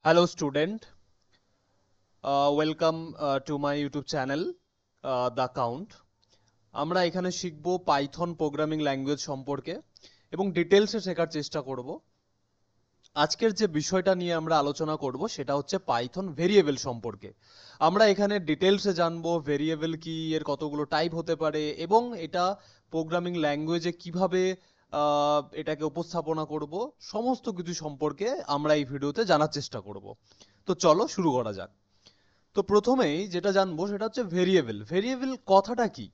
Hello student, welcome to my YouTube channel, The Count. আমরা এখানে শিখব পাইথন প্রোগ্রামিং ল্যাঙ্গুয়েজ সম্পর্কে এবং ডিটেলসে শেখার চেষ্টা করব। আজকের যে বিষয়টা নিয়ে আমরা আলোচনা করব সেটা হচ্ছে পাইথন ভেরিয়েবল সম্পর্কে। আমরা এখানে ডিটেলসে জানবো ভেরিয়েবল কি, এর কতগুলো টাইপ হতে পারে এবং এটা প্রোগ্রামিং ল্যাঙ্গুয়েজে কিভাবে এটাকে উপস্থাপনা করব, সমস্ত কিছু সম্পর্কে আমরা এই ভিডিওতে জানার চেষ্টা করব। তো চলো শুরু করা যাক। তো প্রথমেই যেটা জানবো সেটা হচ্ছে ভেরিয়েবল। ভেরিয়েবল কথাটা কি?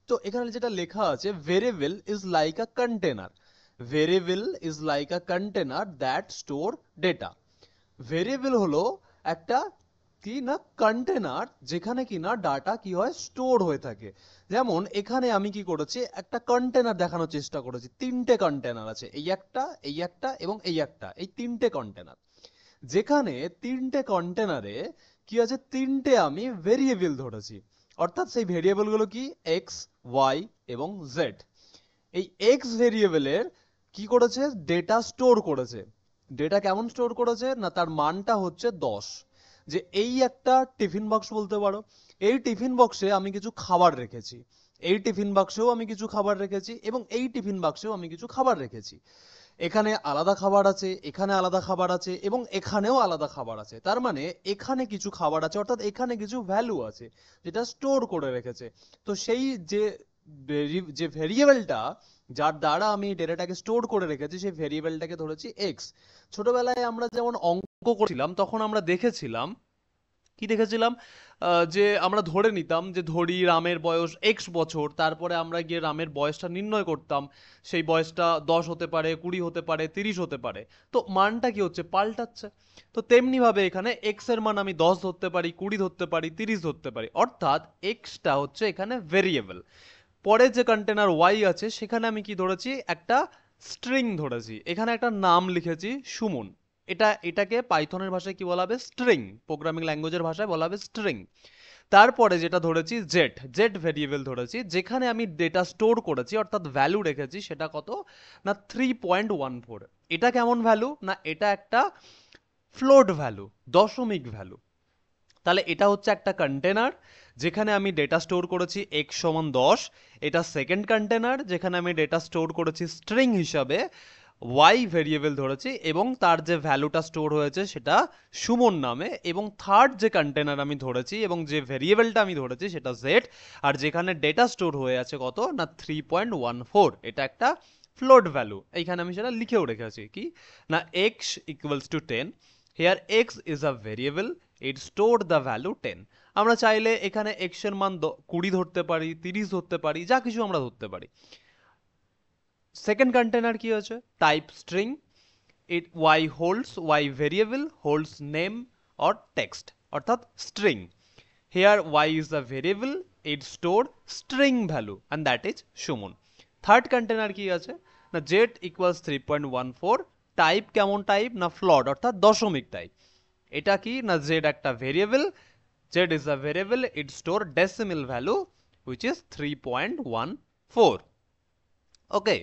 তো এখানে যেটা লেখা আছে, variable is like a container. Variable is like a container that store data. Variable হলো একটা কি না কন্টেনার, যেখানে কি না ডাটা কি হয়, স্টোর হয়ে থাকে। যেমন এখানে আমি কি করেছি, একটা কন্টেনার দেখানোর চেষ্টা করেছি। তিনটে কন্টেনার আছে, এই একটা, এই একটা এবং এই একটা, এই তিনটে কন্টেনার। যেখানে তিনটে কন্টেনারে কি আছে, তিনটে আমি ভেরিয়েবল ধরেছি। অর্থাৎ সেই ভেরিয়েবল গুলো কি, এক্স, ওয়াই এবং জেড। এই এক্স ভেরিয়েবলের কি করেছে, ডেটা স্টোর করেছে। ডেটা কেমন স্টোর করেছে না, তার মানটা হচ্ছে 10। যে এই একটা টিফিন বক্স বলতে পারো, এই টিফিন বক্সে আমি কিছু খাবার রেখেছি, এই টিফিন বাক্সেও আমি কিছু খাবার রেখেছি এবং এই টিফিন বাক্সেও আমি কিছু খাবার রেখেছি। এখানে আলাদা খাবার আছে, এখানে আলাদা খাবার আছে এবং এখানেও আলাদা খাবার আছে। তার মানে এখানে কিছু খাবার আছে, অর্থাৎ এখানে কিছু ভ্যালু আছে যেটা স্টোর করে রেখেছে। তো সেই যে ভেরিয়েবলটা যার দ্বারা আমি ডেটাটাকে স্টোর করে রেখেছি, সেই ভেরিয়েবলটাকে ধরেছি এক্স। ছোটবেলায় আমরা যেমন অঙ্ক করছিলাম তখন আমরা দেখেছিলাম, কি দেখেছিলাম, যে আমরা ধরে নিতাম যে ধরি রামের বয়স এক্স বছর, তারপরে আমরা গিয়ে রামের বয়সটা নির্ণয় করতাম। সেই বয়সটা 10 হতে পারে, 20 হতে পারে, 30 হতে পারে। তো মানটা কি হচ্ছে, পাল্টাচ্ছে। তো তেমনি ভাবে এখানে এক্স এর মান আমি 10 ধরতে পারি, 20 ধরতে পারি, 30 ধরতে পারি। অর্থাৎ এক্সটা হচ্ছে এখানে ভেরিয়েবল। পরে যে কন্টেনার ওয়াই আছে সেখানে আমি কি ধরেছি, একটা স্ট্রিং ধরেছি। এখানে একটা নাম লিখেছি সুমন। এটাকে পাইথনের ভাষায় কি বলা হবে, স্ট্রিং। প্রোগ্রামিং ল্যাঙ্গুয়েজের ভাষায় বলা হবে স্ট্রিং। তারপরে যেটা ধরেছি জেড, জেড ভেরিয়েবল ধরেছি, যেখানে আমি ডেটা স্টোর করেছি অর্থাৎ ভ্যালু রেখেছি। সেটা কত না, 3.14। এটা কেমন ভ্যালু না, এটা একটা ফ্লোট ভ্যালু, দশমিক ভ্যালু। তাহলে এটা হচ্ছে একটা কন্টেনার যেখানে আমি ডেটা স্টোর করেছি x সমান 10। এটা সেকেন্ড কন্টেনার যেখানে আমি ডেটা স্টোর করেছি স্ট্রিং হিসাবে y ভেরিয়েবল ধরেছি এবং তার যে ভ্যালুটা স্টোর হয়েছে সেটা সুমন নামে। এবং থার্ড যে কন্টেনার আমি ধরেছি এবং যে ভেরিয়েবলটা আমি ধরেছি সেটা z, আর যেখানে ডেটা স্টোর হয়ে আছে কত না 3.14। এটা একটা ফ্লোট ভ্যালু, এইখানে আমি সেটা লিখেও রেখেছি কি না, x equals to 10। Here x is a variable, it store the value 10। আমরা চাইলে এখানে x এর মান 20 ধরতে পারি, 30 ধরতে পারি, যা কিছু আমরা ধরতে পারি। সেকেন্ড কন্টেনার কি আছে, type string. It y holds, y variable holds name or text, অর্থাৎ string. Here y is a variable, it stored string value and that is Suman. Third container কি আছে না, z equals 3.14। টাইপ কেমন type না, ফ্লট, অর্থাৎ দশমিক টাইপ। এটা কি না, z একটা variable, z is a variable, it store decimal value which is 3.14। Okay,